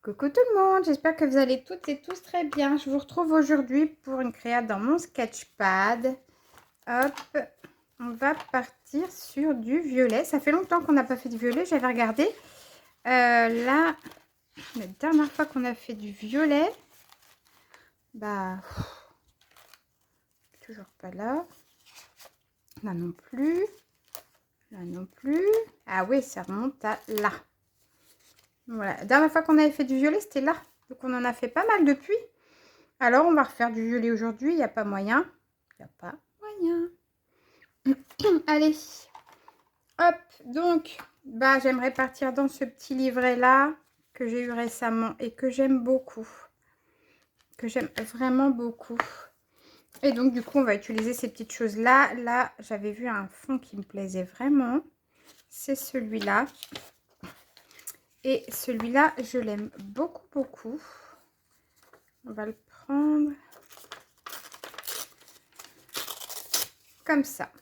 Coucou tout le monde, j'espère que vous allez toutes et tous très bien. Je vous retrouve aujourd'hui pour une créa dans mon Sketchpad. Hop, on va partir sur du violet. Ça fait longtemps qu'on n'a pas fait de violet, j'avais regardé. Là, la dernière fois qu'on a fait du violet, bah, toujours pas là. Là non plus. Là non plus. Ah oui, ça remonte à là. Voilà, la dernière fois qu'on avait fait du violet, c'était là. Donc on en a fait pas mal depuis. Alors, on va refaire du violet aujourd'hui. Il n'y a pas moyen. Il n'y a pas moyen. Allez. Hop. Donc, bah, j'aimerais partir dans ce petit livret-là que j'ai eu récemment et que j'aime beaucoup. Que j'aime vraiment beaucoup. Et donc, du coup, on va utiliser ces petites choses-là. Là, j'avais vu un fond qui me plaisait vraiment. C'est celui-là. Et celui-là, je l'aime beaucoup, beaucoup. On va le prendre comme ça.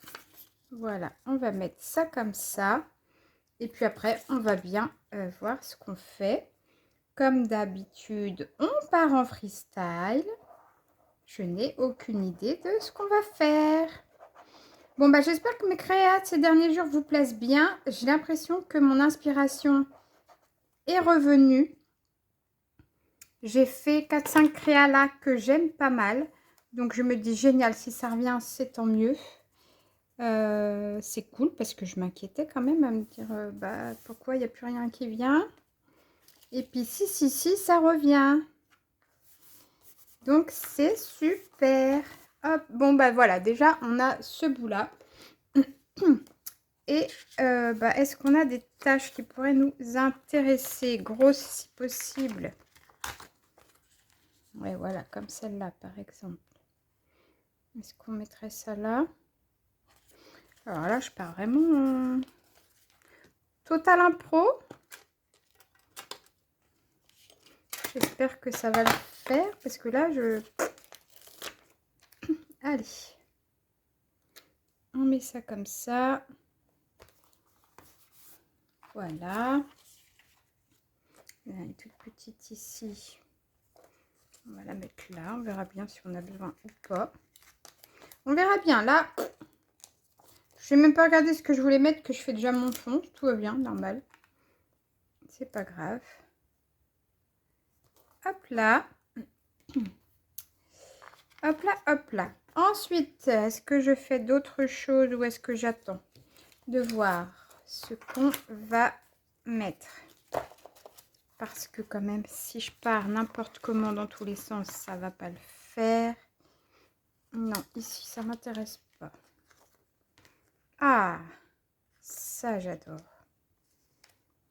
Voilà, on va mettre ça comme ça. Et puis après, on va bien voir ce qu'on fait. Comme d'habitude, on part en freestyle. Je n'ai aucune idée de ce qu'on va faire. Bon, bah j'espère que mes créas de ces derniers jours vous plaisent bien. J'ai l'impression que mon inspiration est revenue. J'ai fait 4-5 créas là que j'aime pas mal. Donc je me dis génial, si ça revient, c'est tant mieux. C'est cool parce que je m'inquiétais quand même à me dire bah, pourquoi il n'y a plus rien qui vient. Et puis si, ça revient. Donc c'est super. Hop, bon bah voilà, déjà on a ce bout là. Et bah, est-ce qu'on a des tâches qui pourraient nous intéresser, grosses si possible? Ouais, voilà, comme celle-là par exemple. Est-ce qu'on mettrait ça là? Alors là, je pars vraiment en total impro. J'espère que ça va le faire parce que là, Allez. On met ça comme ça. Voilà. Il y en a une toute petite ici. On va la mettre là. On verra bien si on a besoin ou pas. On verra bien. Là, je n'ai même pas regardé ce que je voulais mettre, que je fais déjà mon fond. Tout va bien, normal. C'est pas grave. Hop là. Hop là, hop là. Ensuite, est-ce que je fais d'autres choses ou est-ce que j'attends de voir ce qu'on va mettre? Parce que quand même, si je pars n'importe comment dans tous les sens, ça va pas le faire. Non, ici, ça m'intéresse pas. Ah, ça, j'adore.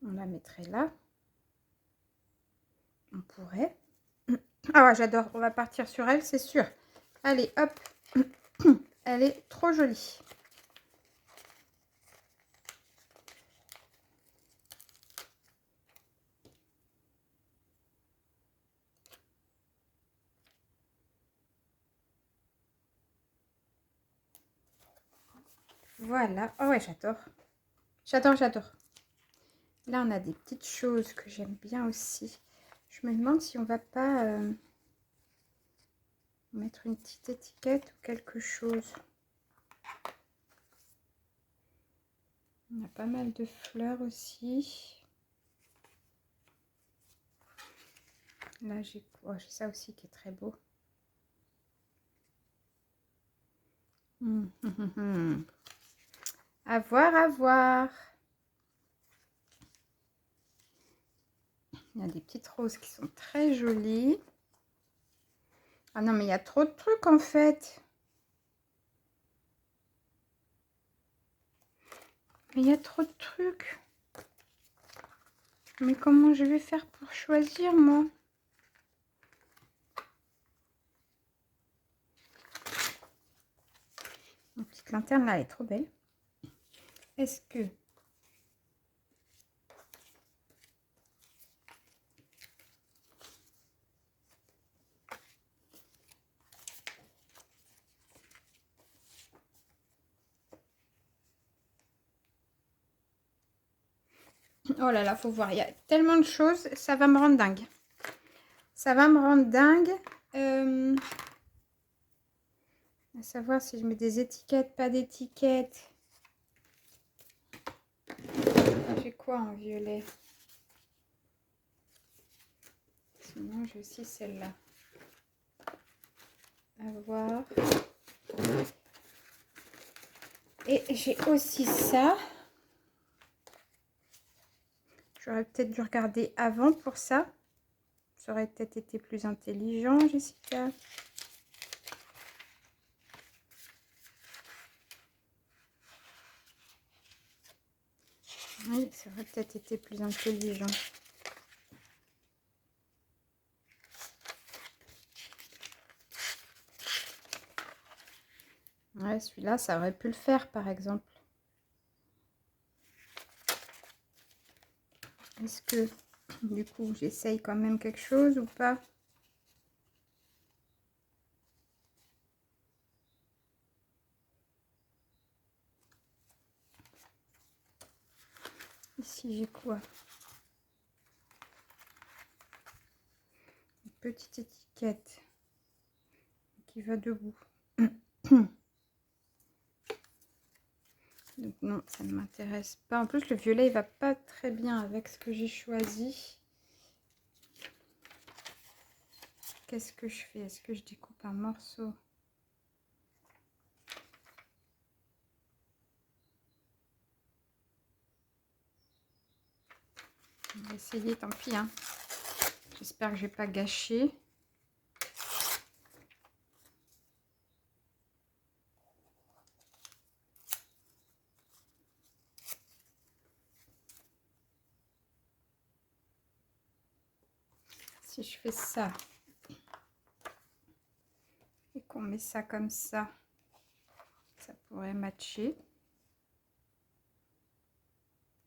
On la mettrait là. On pourrait. Ah ouais, j'adore. On va partir sur elle, c'est sûr. Allez, hop. Elle est trop jolie. Voilà. Oh ouais, j'adore. J'adore, j'adore. Là, on a des petites choses que j'aime bien aussi. Je me demande si on va pas mettre une petite étiquette ou quelque chose. On a pas mal de fleurs aussi. Là, j'ai ça aussi qui est très beau. À voir, à voir. Il y a des petites roses qui sont très jolies. Ah non, mais il y a trop de trucs en fait. Mais il y a trop de trucs. Mais comment je vais faire pour choisir, moi? Une petite lanterne là, elle est trop belle. Est-ce que... Oh là là, faut voir. Il y a tellement de choses, ça va me rendre dingue. Ça va me rendre dingue. À savoir si je mets des étiquettes, pas d'étiquettes. J'ai quoi en violet? Sinon, j'ai aussi celle-là. À voir. Et j'ai aussi ça. J'aurais peut-être dû regarder avant pour ça. Ça aurait peut-être été plus intelligent, Jessica. Oui, ça aurait peut-être été plus intelligent. Ouais, celui-là, ça aurait pu le faire, par exemple. Est-ce que, du coup, j'essaye quand même quelque chose ou pas? Ici, j'ai quoi? Une petite étiquette qui va debout. Donc non, ça ne m'intéresse pas. En plus, le violet, il va pas très bien avec ce que j'ai choisi. Qu'est-ce que je fais? Est-ce que je découpe un morceau? On va essayer, tant pis. Hein. J'espère que je vais pas gâcher. Si je fais ça et qu'on met ça comme ça pourrait matcher.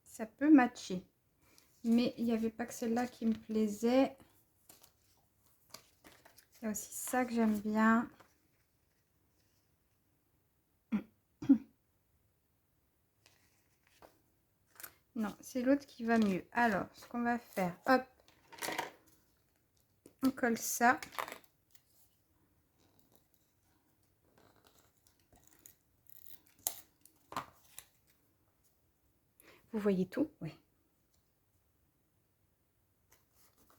Ça peut matcher. Mais il n'y avait pas que celle-là qui me plaisait. Il y a aussi ça que j'aime bien. Non, c'est l'autre qui va mieux. Alors, ce qu'on va faire, hop, on colle ça. Vous voyez tout? Oui.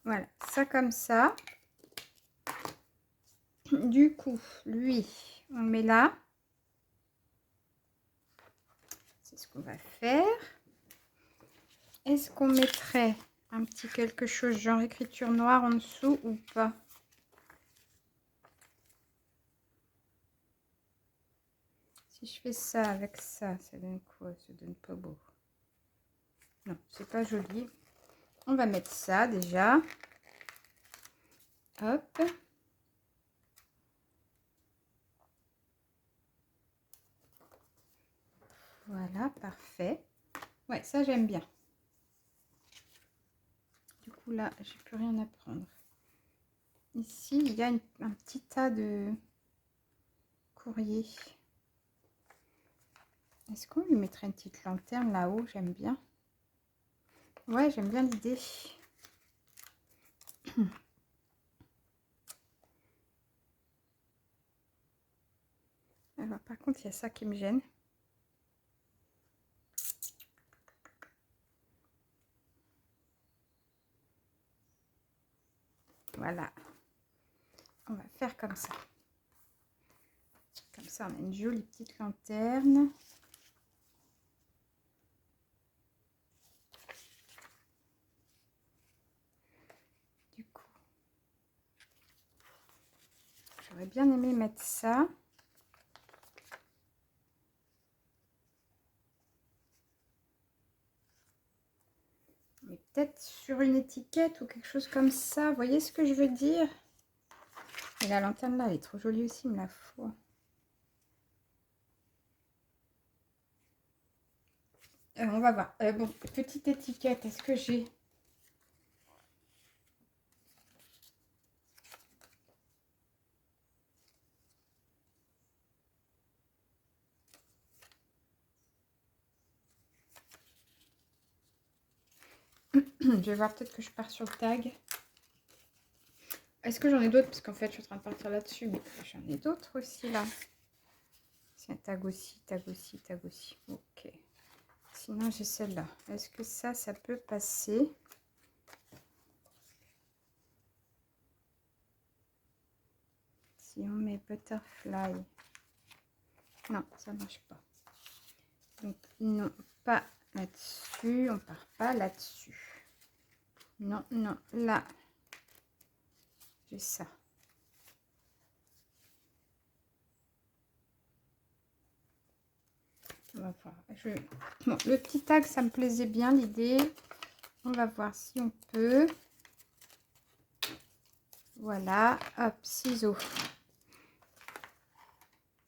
Voilà, ça comme ça. Du coup, lui, on le met là. C'est ce qu'on va faire. Est-ce qu'on mettrait un petit quelque chose genre écriture noire en dessous ou pas? Si je fais ça avec ça, ça donne quoi? Ça donne pas beau. Non, c'est pas joli. On va mettre ça déjà. Hop. Voilà, parfait. Ouais, ça j'aime bien. Du coup là, j'ai plus rien à prendre. Ici, il y a un petit tas de courrier. Est-ce qu'on lui mettrait une petite lanterne là-haut? J'aime bien. Ouais, j'aime bien l'idée. Alors, par contre, il y a ça qui me gêne. Voilà. On va faire comme ça. Comme ça, on a une jolie petite lanterne. Du coup, j'aurais bien aimé mettre ça. Mais peut-être sur une étiquette ou quelque chose comme ça. Vous voyez ce que je veux dire? Et la lanterne là, elle est trop jolie aussi, me la faut. On va voir. Bon, petite étiquette, est-ce que j'ai... Je vais voir, peut-être que je pars sur le tag. Est-ce que j'en ai d'autres? Parce qu'en fait, je suis en train de partir là-dessus, mais j'en ai d'autres aussi, là. C'est un tag aussi, tag aussi, tag aussi. Ok. Sinon, j'ai celle-là. Est-ce que ça peut passer? Si on met butterfly. Non, ça ne marche pas. Donc, non, pas là-dessus. On part pas là-dessus. Non, non, là. J'ai ça. On va voir. Bon, le petit tag, ça me plaisait bien l'idée. On va voir si on peut. Voilà. Hop, ciseaux.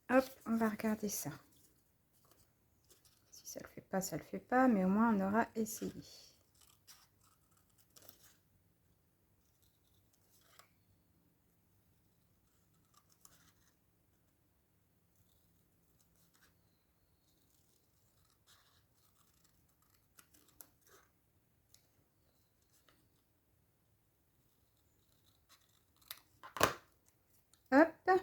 Hop, on va regarder ça. Si ça le fait pas, ça le fait pas. Mais au moins, on aura essayé. Hop.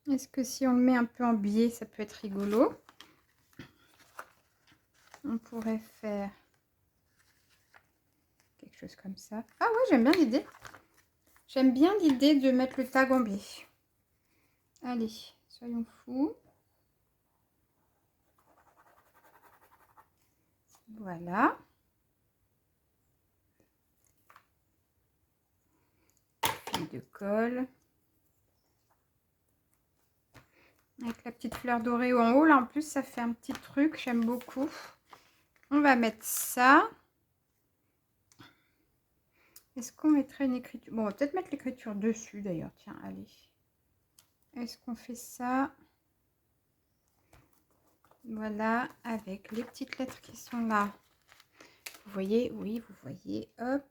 Est-ce que si on le met un peu en biais, ça peut être rigolo? On pourrait faire quelque chose comme ça. Ah ouais, j'aime bien l'idée. J'aime bien l'idée de mettre le tag en biais. Allez, soyons fous. Voilà. Fil de colle. Avec la petite fleur dorée en haut, là en plus ça fait un petit truc, j'aime beaucoup. On va mettre ça. Est-ce qu'on mettrait une écriture? Bon, on va peut-être mettre l'écriture dessus d'ailleurs, tiens, allez. Est-ce qu'on fait ça? Voilà, avec les petites lettres qui sont là. Vous voyez? Oui, vous voyez, hop.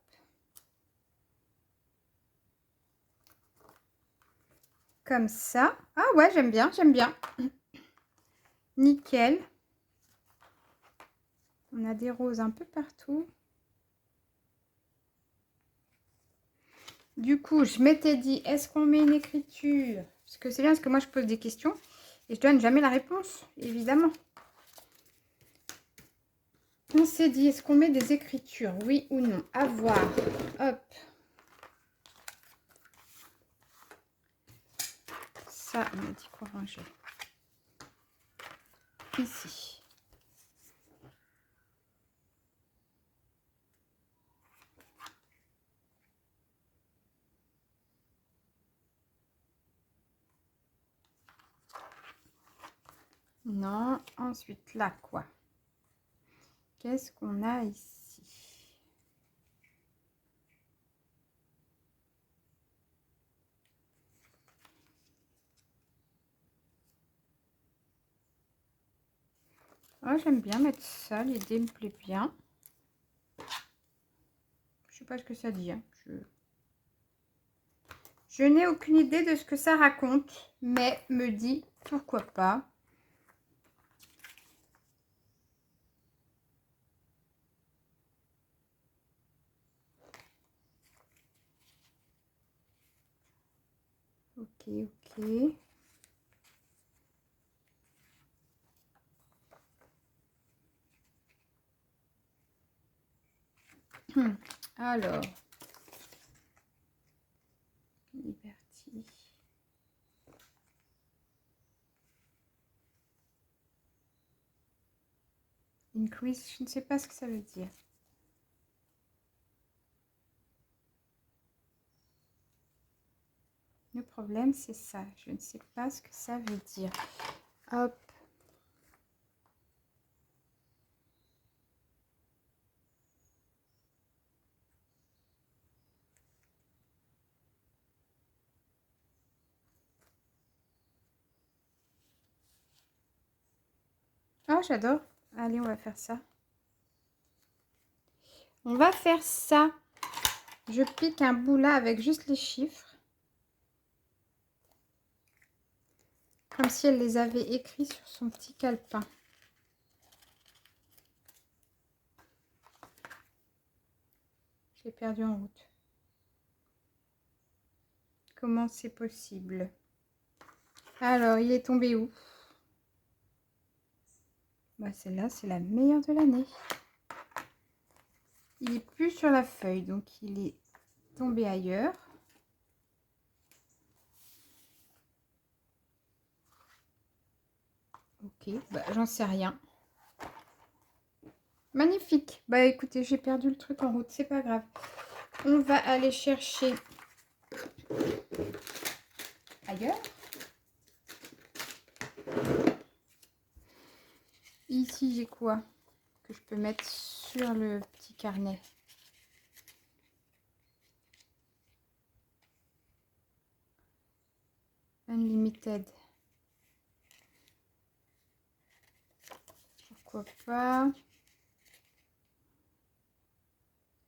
Comme ça. Ah ouais, j'aime bien, j'aime bien. Nickel. On a des roses un peu partout. Du coup, je m'étais dit, est-ce qu'on met une écriture? Parce que c'est bien, parce que moi, je pose des questions et je donne jamais la réponse, évidemment. On s'est dit, est-ce qu'on met des écritures? Oui ou non? À voir. Hop. Ça, on a dit quoi ranger? Ici. Non. Ensuite, là, quoi? Qu'est-ce qu'on a ici? Oh, j'aime bien mettre ça. L'idée me plaît bien. Je sais pas ce que ça dit. Hein. Je n'ai aucune idée de ce que ça raconte, mais me dit pourquoi pas. Ok, ok. Alors, Liberty. Increase, je ne sais pas ce que ça veut dire. Le problème, c'est ça. Je ne sais pas ce que ça veut dire. Hop. Oh, j'adore. Allez, on va faire ça. On va faire ça. Je pique un bout là avec juste les chiffres. Comme si elle les avait écrits sur son petit calepin. Je l'ai perdu en route. comment c'est possible. Alors, il est tombé où? Bah, celle-là, c'est la meilleure de l'année. Il est plus sur la feuille, donc il est tombé ailleurs. Ok, bah, j'en sais rien. Magnifique. Bah écoutez, j'ai perdu le truc en route, c'est pas grave. On va aller chercher ailleurs. Ici, j'ai quoi que je peux mettre sur le petit carnet? Unlimited. Pourquoi pas?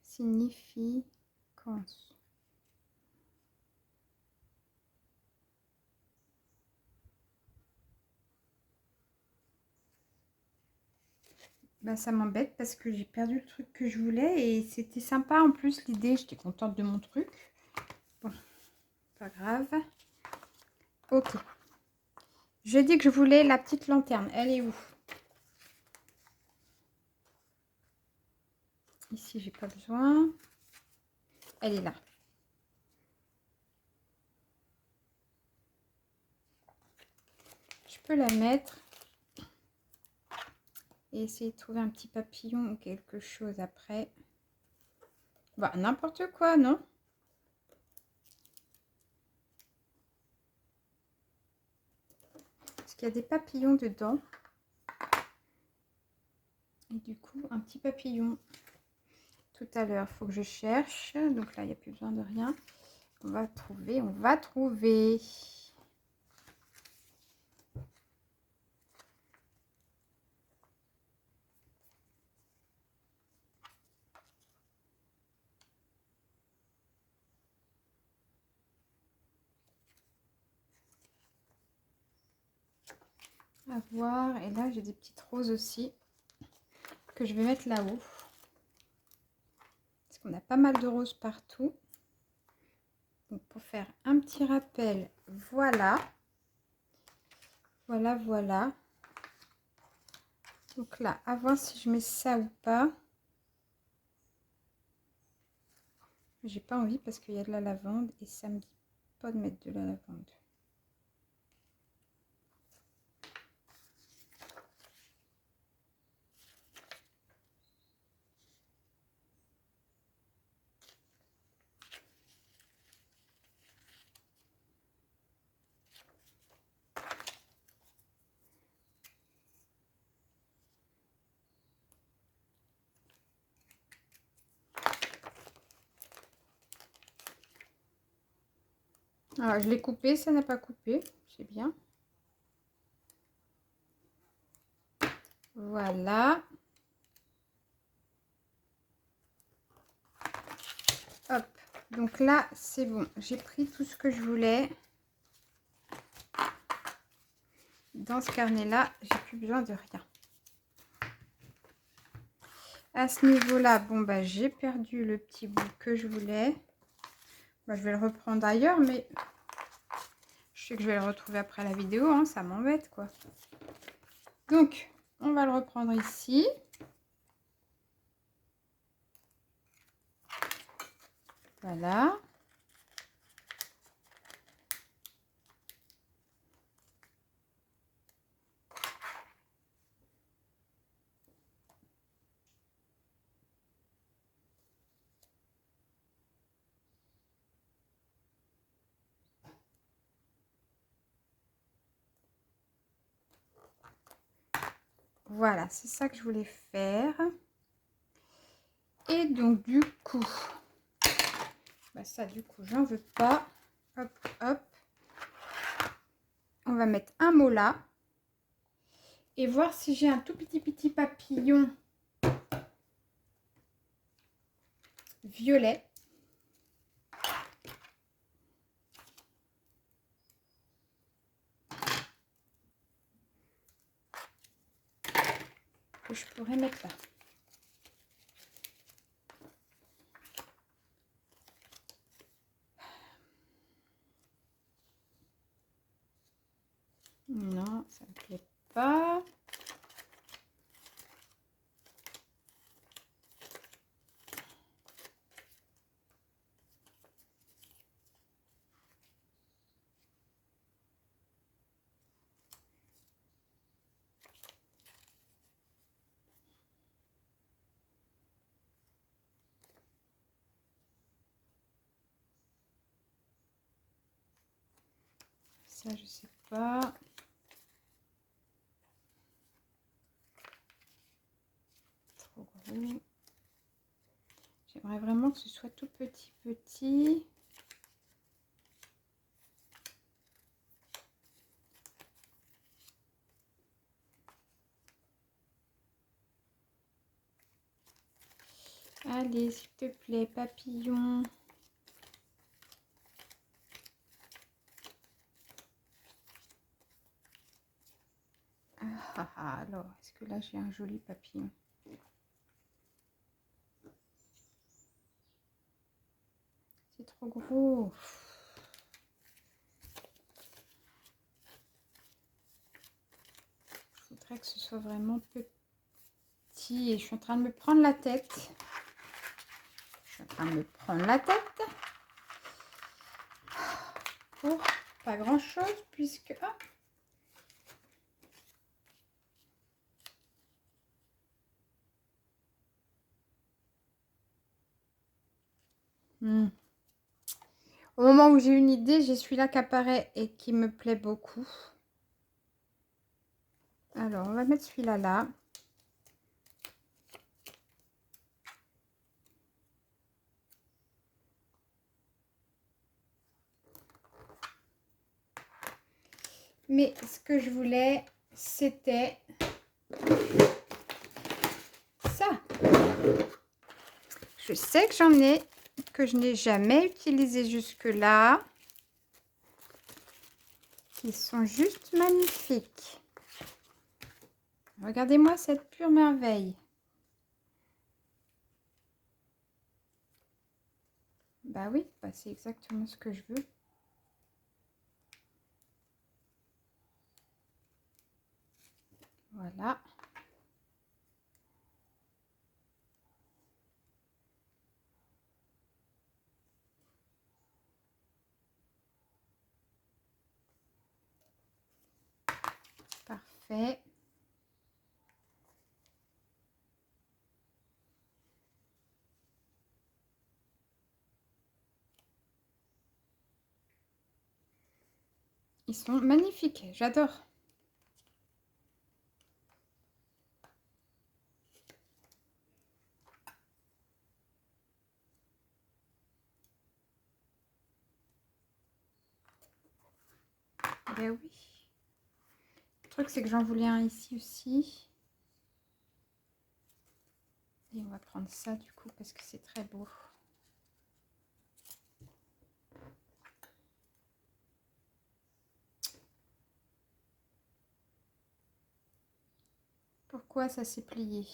Significance. Bah, ça m'embête parce que j'ai perdu le truc que je voulais et c'était sympa en plus l'idée. J'étais contente de mon truc. Bon, pas grave. Ok. Je dis que je voulais la petite lanterne. Elle est où? Ici, j'ai pas besoin. Elle est là. Je peux la mettre et essayer de trouver un petit papillon ou quelque chose après. Bah, n'importe quoi, non? Parce qu'il y a des papillons dedans. Et du coup, un petit papillon. Tout à l'heure, il faut que je cherche. Donc là, il n'y a plus besoin de rien. On va trouver, on va trouver. À voir. Et là, j'ai des petites roses aussi que je vais mettre là-haut. Parce qu'on a pas mal de roses partout. Donc, pour faire un petit rappel, voilà. Voilà, voilà. Donc là, à voir si je mets ça ou pas. J'ai pas envie parce qu'il y a de la lavande et ça me dit pas de mettre de la lavande. Alors, je l'ai coupé, ça n'a pas coupé, c'est bien. Voilà. Hop. Donc là, c'est bon. J'ai pris tout ce que je voulais. Dans ce carnet-là, j'ai plus besoin de rien. À ce niveau-là, bon, bah, j'ai perdu le petit bout que je voulais. Bah, je vais le reprendre ailleurs, mais je sais que je vais le retrouver après la vidéo, hein, ça m'embête, quoi. Donc, on va le reprendre ici. Voilà. Voilà, c'est ça que je voulais faire. Et donc, du coup, bah ça, du coup, j'en veux pas. Hop, hop. On va mettre un mot là. Et voir si j'ai un tout petit papillon violet. Que je pourrais mettre là. ça, je sais pas. Trop gros. J'aimerais vraiment que ce soit tout petit. Allez, s'il te plaît, papillon. Alors, est-ce que là j'ai un joli papillon? C'est trop gros. Je voudrais que ce soit vraiment petit et je suis en train de me prendre la tête. Pour pas grand chose puisque... Ah, au moment où j'ai une idée, j'ai celui-là qui apparaît et qui me plaît beaucoup. Alors, on va mettre celui-là là. Mais ce que je voulais, c'était ça. Je sais que j'en ai, que je n'ai jamais utilisé jusque-là. Ils sont juste magnifiques. Regardez-moi cette pure merveille. Bah oui, bah c'est exactement ce que je veux. Voilà. Parfait. Ils sont magnifiques, j'adore. Ben oui. Le truc, c'est que j'en voulais un ici aussi. Et on va prendre ça du coup parce que c'est très beau. Pourquoi ça s'est plié?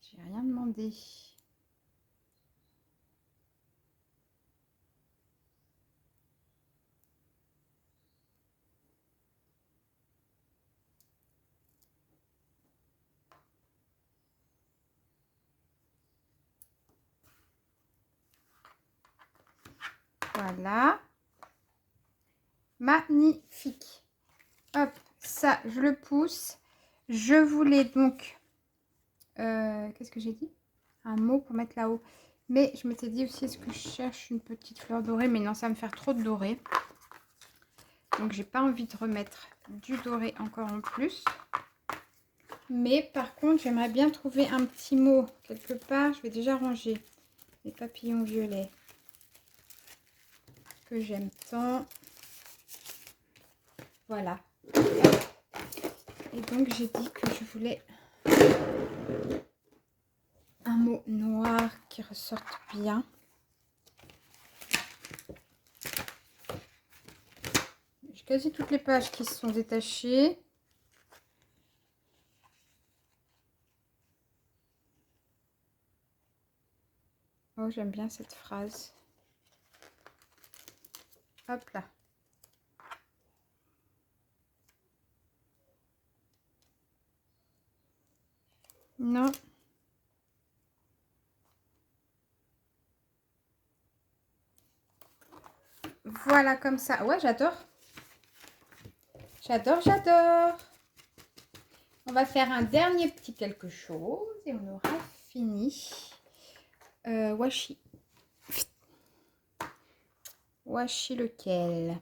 J'ai rien demandé. Voilà. Magnifique. Hop, ça, je le pousse. Je voulais donc... qu'est-ce que j'ai dit? Un mot pour mettre là-haut. Mais je m'étais dit aussi, est-ce que je cherche une petite fleur dorée? Mais non, ça va me faire trop de doré. Donc, j'ai pas envie de remettre du doré encore en plus. Mais par contre, j'aimerais bien trouver un petit mot quelque part. Je vais déjà ranger les papillons violets que j'aime tant. Voilà. Et donc, j'ai dit que je voulais un mot noir qui ressorte bien. J'ai quasi toutes les pages qui se sont détachées. Oh, j'aime bien cette phrase. Hop là. Non. Voilà, comme ça. Ouais, j'adore. J'adore, j'adore. On va faire un dernier petit quelque chose et on aura fini. Washi. Washi lequel?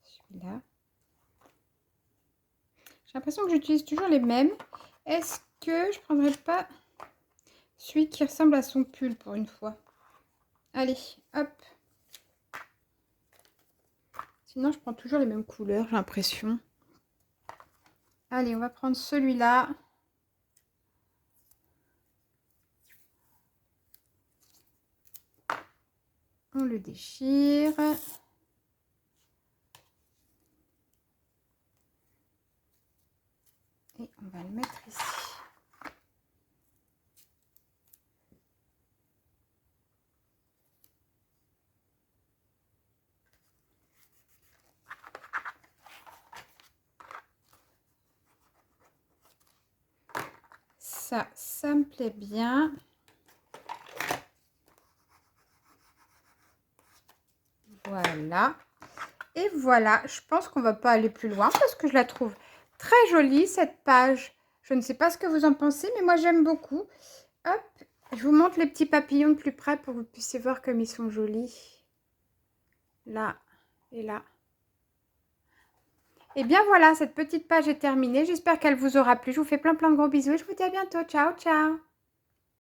Celui-là. J'ai l'impression que j'utilise toujours les mêmes. Est-ce que je prendrais pas celui qui ressemble à son pull pour une fois? Allez, hop. Sinon, je prends toujours les mêmes couleurs, j'ai l'impression. Allez, on va prendre celui-là. On le déchire. Et on va le mettre ici. Ça me plaît bien. Voilà. Et voilà, je pense qu'on va pas aller plus loin parce que je la trouve très jolie, cette page. Je ne sais pas ce que vous en pensez, mais moi j'aime beaucoup. Hop, je vous montre les petits papillons de plus près pour que vous puissiez voir comme ils sont jolis. Là et là. Et bien voilà, cette petite page est terminée. J'espère qu'elle vous aura plu. Je vous fais plein de gros bisous et je vous dis à bientôt. Ciao, ciao!